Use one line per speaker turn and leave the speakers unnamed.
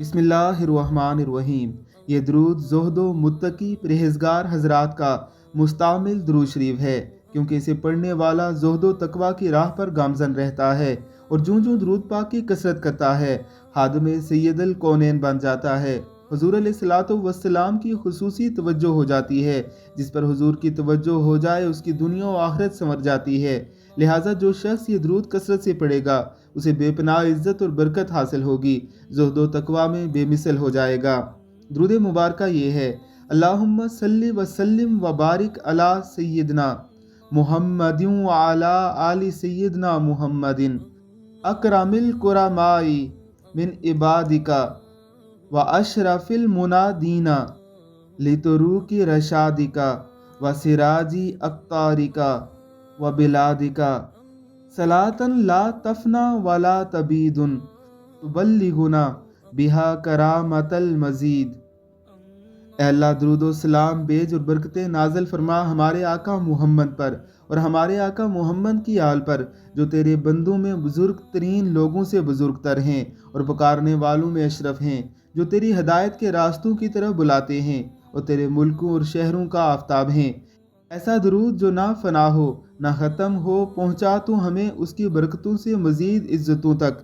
بسم اللہ الرحمن الرحیم۔ یہ درود زہد و متقی پرہیزگار حضرات کا مستعمل درود شریف ہے، کیونکہ اسے پڑھنے والا زہد و تقوی کی راہ پر گامزن رہتا ہے اور جوں جوں درود پاک کی کثرت کرتا ہے خادم سید الکونین بن جاتا ہے۔ حضور علیہ الصلوۃ والسلام کی خصوصی توجہ ہو جاتی ہے، جس پر حضور کی توجہ ہو جائے اس کی دنیا و آخرت سنور جاتی ہے۔ لہٰذا جو شخص یہ درود کثرت سے پڑھے گا اسے بے پناہ عزت اور برکت حاصل ہوگی، زہد و تقوی میں بے مثل ہو جائے گا۔ درود مبارکہ یہ ہے: اللہم صلی وسلم وبارک علی سیدنا محمد وعلی آل سیدنا محمد اکرم الکرماء من عبادک واشرف المنادین لطروق رشادک وسراج اقطارک وبلادک صلاۃ لا تفنا ولا تبید تبلغنا بہا کرامت المزید۔ اے اللہ، درود و سلام بیج اور برکتیں نازل فرما ہمارے آقا محمد پر اور ہمارے آقا محمد کی آل پر، جو تیرے بندوں میں بزرگ ترین لوگوں سے بزرگ تر ہیں اور پکارنے والوں میں اشرف ہیں، جو تیری ہدایت کے راستوں کی طرف بلاتے ہیں اور تیرے ملکوں اور شہروں کا آفتاب ہیں۔ ایسا درود جو نہ فنا ہو نہ ختم ہو، پہنچا تو ہمیں اس کی برکتوں سے مزید عزتوں تک